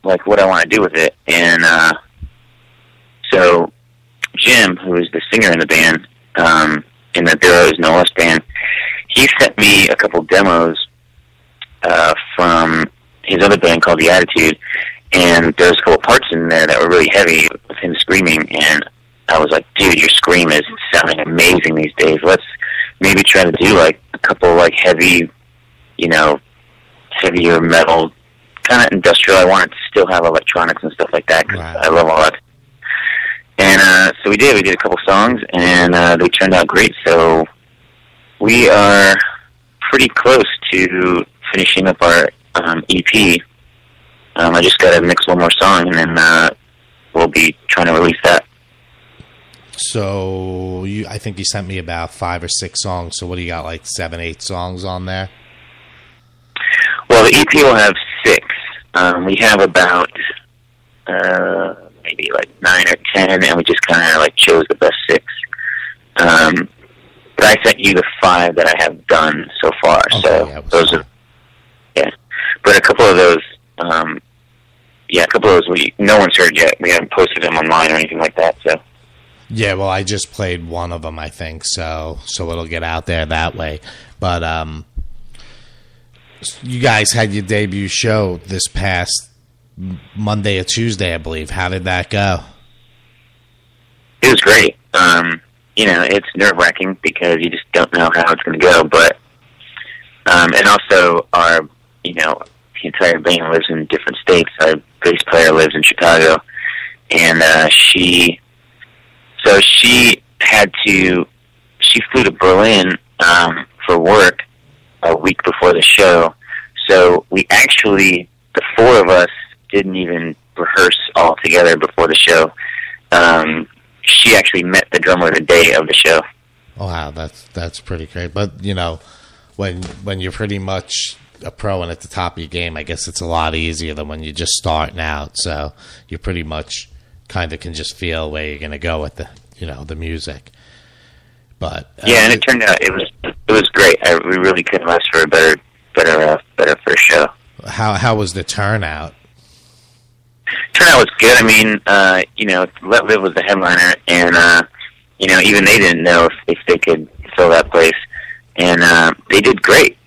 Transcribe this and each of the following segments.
like what I want to do with it. And so Jim, who is the singer in the band, in the There Is No Us band, he sent me a couple demos from his other band called The Attitude, and there's a couple parts in there that were really heavy with him screaming, and I was like, dude, your scream is sounding amazing these days. Let's maybe try to do like a couple like heavy, heavier metal, kind of industrial. I wanted to still have electronics and stuff like that, because I love all that. And so we did a couple songs, and they turned out great. So we are pretty close to finishing up our EP. I just got to mix one more song, and then we'll be trying to release that. So I think you sent me about 5 or 6 songs. So what do you got, like 7, 8 songs on there? Well, the EP will have 6. We have about maybe like 9 or 10, and we just kind of like chose the best 6. But I sent you the 5 that I have done so far. Okay, so those are, But a couple of those, no one's heard yet. We haven't posted them online or anything like that. So. Yeah, well, I just played one of them, I think, so it'll get out there that way. But you guys had your debut show this past Monday or Tuesday, I believe. How did that go? It was great. It's nerve-wracking because you just don't know how it's going to go. But and also our, the entire band lives in different states. Our bass player lives in Chicago, and she flew to Berlin for work a week before the show. So we actually, the 4 of us, didn't even rehearse all together before the show. She actually met the drummer the day of the show. Oh, wow, that's pretty great. But when you're pretty much a pro and at the top of your game, I guess it's a lot easier than when you're just starting out. So you pretty much kind of can just feel where you're going to go with the music. But and it turned out it was great. We really couldn't ask for a better first show. How was the turnout? Turnout was good. I mean, Let Live was the headliner, and even they didn't know if they could fill that place, and they did great.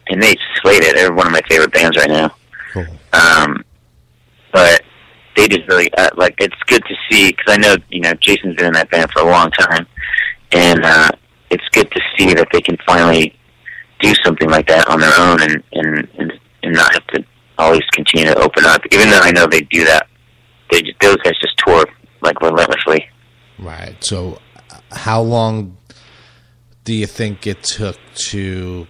And they slayed it. They're one of my favorite bands right now. Cool. But they just really it's good to see, because I know Jason's been in that band for a long time, and it's good to see that they can finally do something like that on their own and not have to always continue to open up. Even though I know they do that, those guys just tour like relentlessly. Right. So, how long do you think it took to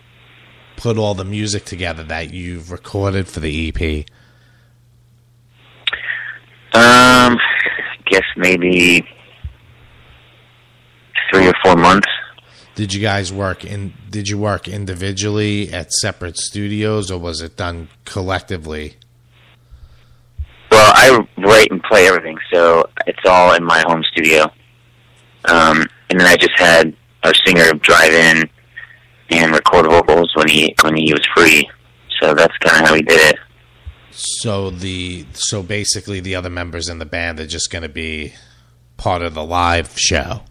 put all the music together that you've recorded for the EP? I guess maybe 3 or 4 months. Did you guys work individually at separate studios, or was it done collectively? Well, I write and play everything, so it's all in my home studio. And then I just had our singer drive in and record vocals when he was free. So that's kind of how we did it. So basically the other members in the band are just going to be part of the live show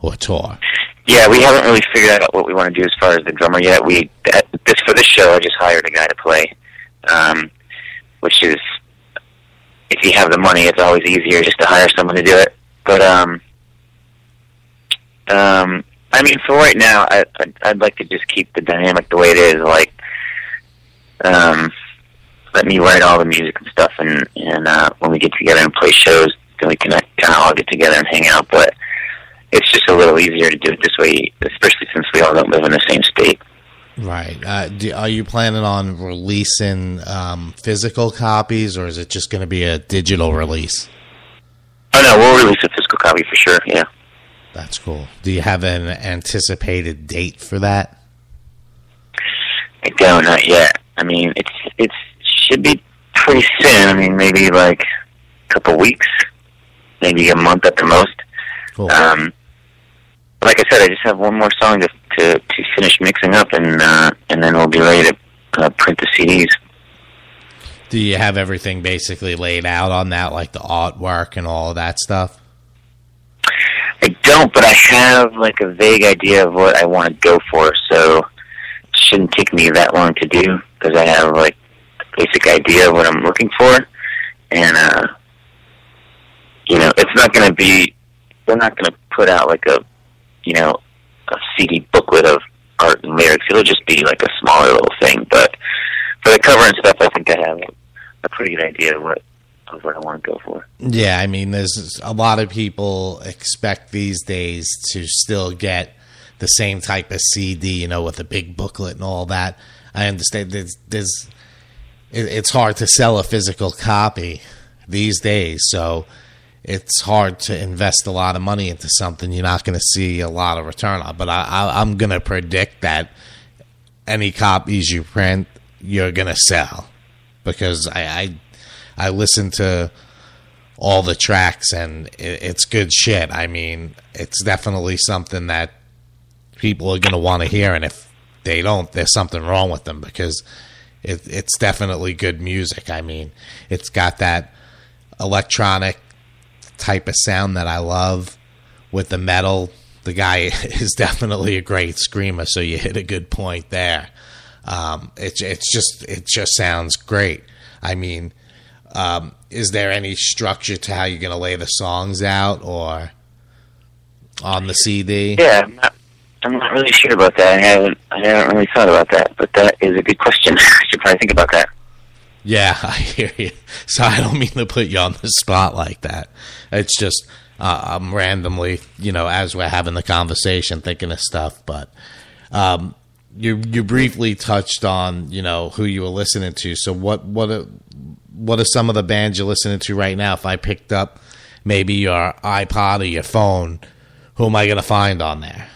or tour. Yeah, we haven't really figured out what we want to do as far as the drummer yet. For this show, I just hired a guy to play, which is, if you have the money, it's always easier just to hire someone to do it. But I mean, for right now, I'd like to just keep the dynamic the way it is. Like, let me write all the music and stuff, and when we get together and play shows, then we can kind of all get together and hang out. But it's just a little easier to do it this way, especially since we all don't live in the same state. Right. Are you planning on releasing physical copies, or is it just going to be a digital release? Oh, no, we'll release a physical copy for sure, yeah. That's cool. Do you have an anticipated date for that? I don't, not yet. I mean, it should be pretty soon. I mean, maybe like a couple weeks, maybe a month at the most. Cool. Like I said, I just have one more song to finish mixing up, and then we'll be ready to print the CDs. Do you have everything basically laid out on that, like the artwork and all of that stuff? I don't, but I have like a vague idea of what I want to go for, so it shouldn't take me that long to do because I have like a basic idea of what I'm looking for, and it's not going to be. They're not going to put out like a CD booklet of art and lyrics. It'll just be like a smaller little thing, but for the cover and stuff, I think I have a pretty good idea of what I want to go for. Yeah, I mean, there's a lot of people expect these days to still get the same type of CD, with a big booklet and all that. I understand it's hard to sell a physical copy these days, so it's hard to invest a lot of money into something you're not going to see a lot of return on. But I'm going to predict that any copies you print, you're going to sell, because I listen to all the tracks and it's good shit. I mean, it's definitely something that people are going to want to hear, and if they don't, there's something wrong with them, because it's definitely good music. I mean, it's got that electronic type of sound that I love with the metal. The guy is definitely a great screamer, so you hit a good point there. It just sounds great. I mean, is there any structure to how you're going to lay the songs out or on the CD? Yeah, I'm not really sure about that. I haven't really thought about that, but that is a good question. I should probably think about that. Yeah, I hear you. So I don't mean to put you on the spot like that. It's just I'm randomly, as we're having the conversation, thinking of stuff. But you briefly touched on, who you were listening to. So what are some of the bands you're listening to right now? If I picked up maybe your iPod or your phone, who am I going to find on there?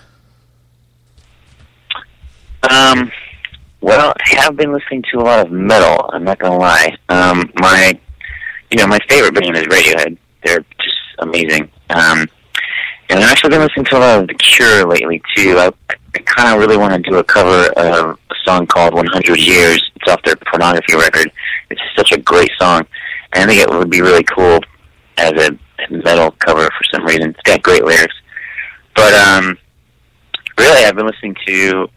Well, I have been listening to a lot of metal. I'm not gonna lie. My favorite band is Radiohead. They're just amazing. And I've actually been listening to a lot of The Cure lately too. I kind of really want to do a cover of a song called 100 Years. It's off their Pornography record. It's such a great song, and I think it would be really cool as a metal cover for some reason. It's got great lyrics. But really, I've been listening to.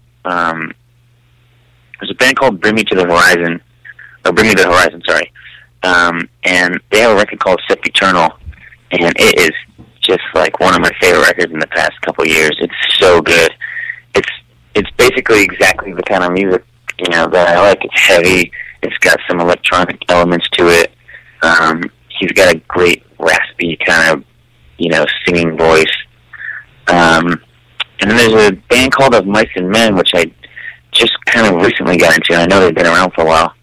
There's a band called Bring Me to the Horizon, sorry. And they have a record called Sempiternal, and it is just like one of my favorite records in the past couple of years. It's so good. It's basically exactly the kind of music, that I like. It's heavy. It's got some electronic elements to it. He's got a great raspy kind of, singing voice. And then there's a band called Of Mice and Men, which I just kind of recently got into. I know they've been around for a while.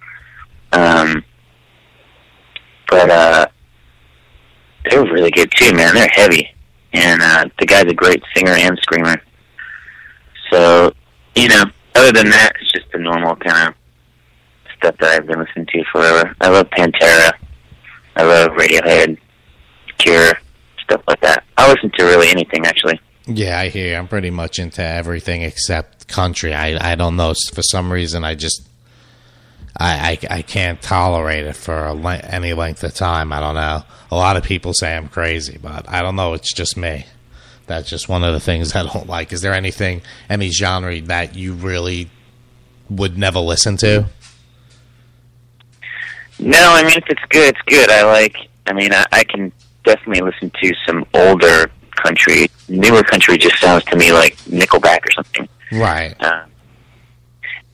But they're really good too, man. They're heavy. And the guy's a great singer and screamer. So, other than that, it's just the normal kind of stuff that I've been listening to forever. I love Pantera. I love Radiohead, Cure, stuff like that. I listen to really anything, actually. Yeah, I hear you. I'm pretty much into everything except country. I don't know. For some reason, I can't tolerate it for any length of time. I don't know. A lot of people say I'm crazy, but I don't know. It's just me. That's just one of the things I don't like. Is there any genre that you really would never listen to? No, I mean, if it's good, it's good. I can definitely listen to some older country. Newer country just sounds to me like Nickelback or something. Right.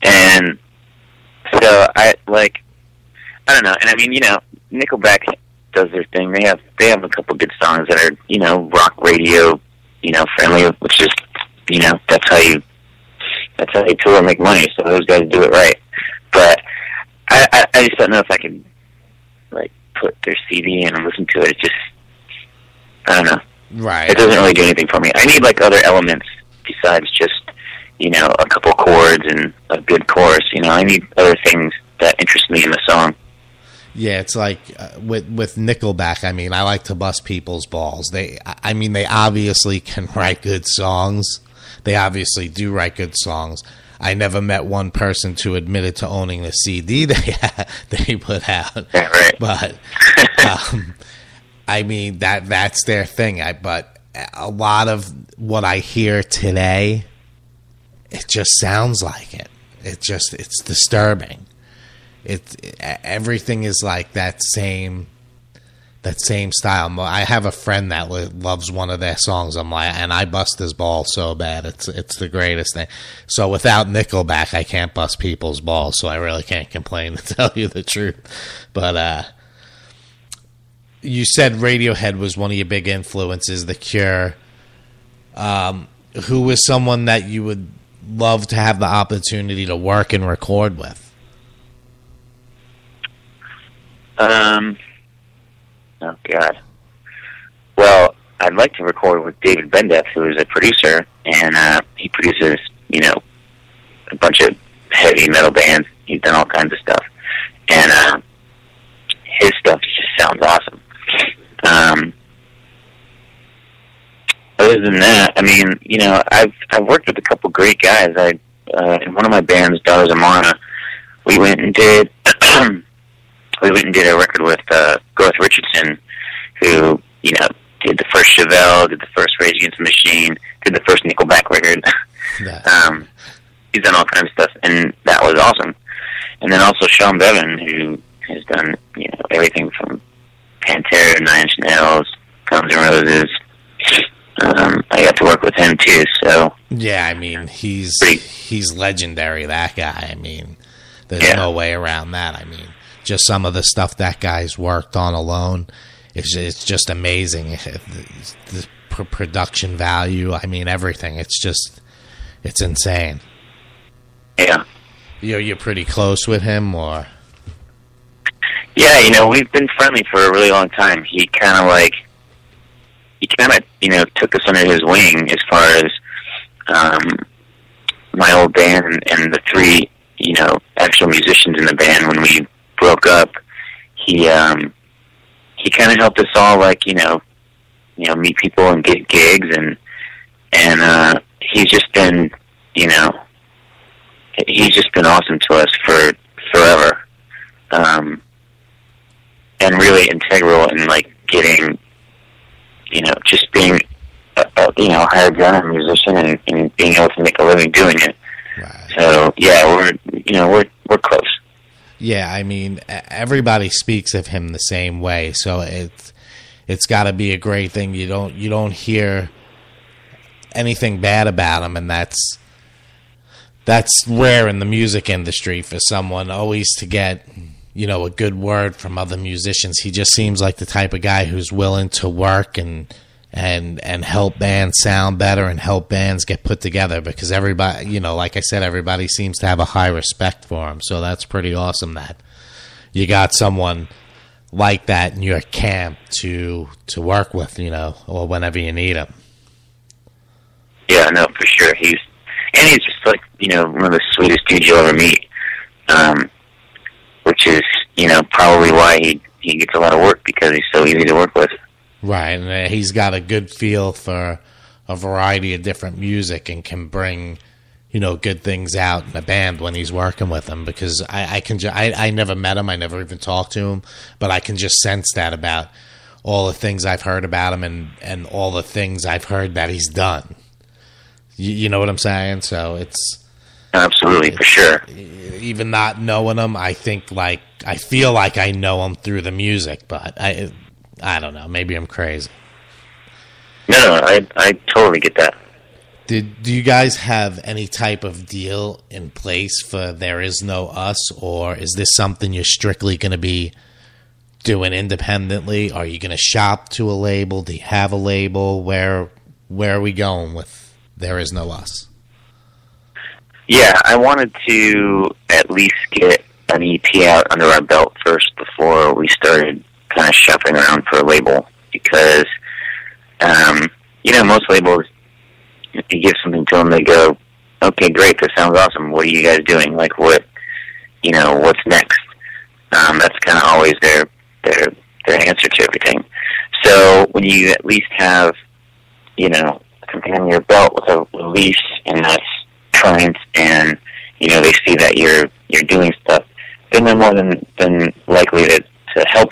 And so I don't know. And I mean, Nickelback does their thing. They have a couple good songs that are, rock radio, friendly, which is, that's how you tour and make money. So those guys do it right. But I just don't know if I could put their CD in and listen to it. It's just, I don't know. Right. It doesn't really do anything for me. I need other elements besides just, a couple chords and a good chorus. I need other things that interest me in the song. Yeah, it's like with Nickelback. I mean, I like to bust people's balls. They obviously can write good songs. They obviously do write good songs. I never met one person to admitted to owning the CD they put out. Yeah, right. But I mean that's their thing. But a lot of what I hear today, it just sounds like it. It's disturbing. Everything is like that same style. I have a friend that loves one of their songs. I'm like, and I bust his balls so bad. It's the greatest thing. So without Nickelback, I can't bust people's balls. So I really can't complain, to tell you the truth. But you said Radiohead was one of your big influences. The Cure. Who was someone that you would love to have the opportunity to work and record with? Oh, God. Well, I'd like to record with David Bendeth, who is a producer, and he produces, a bunch of heavy metal bands. He's done all kinds of stuff. And his stuff just sounds awesome. Other than that, I mean, I've worked with a couple great guys. In one of my bands, Daughters of Mana, we went and did a record with Garth Richardson, who, did the first Chevelle, did the first Rage Against the Machine, did the first Nickelback record. He's done all kinds of stuff, and that was awesome. And then also Sean Bevan, who has done, everything from Pantera, Nine Inch Nails, Guns N' Roses. I got to work with him too, so. Yeah, I mean, he's legendary, that guy. I mean, there's no way around that. I mean, just some of the stuff that guy's worked on alone, it's just amazing. The production value, I mean, everything. It's insane. Yeah. You're pretty close with him, or? Yeah, we've been friendly for a really long time. He kind of, took us under his wing as far as my old band and the three, actual musicians in the band. When we broke up, he kind of helped us all, meet people and get gigs, and he's just been, he's just been awesome to us for forever, and really integral in getting, just being a hired gun musician and being able to make a living doing it. Right. So yeah, we're close. Yeah, I mean, everybody speaks of him the same way, so it's got to be a great thing. You don't hear anything bad about him, and that's rare in the music industry for someone always to get a good word from other musicians. He just seems like the type of guy who's willing to work and help bands sound better and help bands get put together, because everybody, like I said, everybody seems to have a high respect for him. So that's pretty awesome that you got someone like that in your camp to work with, or whenever you need him. Yeah, no, for sure. He's just one of the sweetest dudes you'll ever meet. Which is, probably why he gets a lot of work, because he's so easy to work with. Right, and he's got a good feel for a variety of different music and can bring, good things out in a band when he's working with them, because I never met him, I never even talked to him, but I can just sense that about all the things I've heard about him and all the things I've heard that he's done. You know what I'm saying? So it's... Absolutely, for sure. Even not knowing him, I feel like I know him through the music, but I don't know. Maybe I'm crazy. No, I totally get that. Do you guys have any type of deal in place for There Is No Us, or is this something you're strictly going to be doing independently? Are you going to shop to a label? Do you have a label? Where are we going with There Is No Us? Yeah, I wanted to at least get an EP out under our belt first before we started kind of shopping around for a label, because, most labels, if you give something to them, they go, okay, great, this sounds awesome. What are you guys doing? What's next? That's kind of always their answer to everything. So when you at least have, something on your belt with a release, and that's current and they see that you're doing stuff, then they're more than likely to help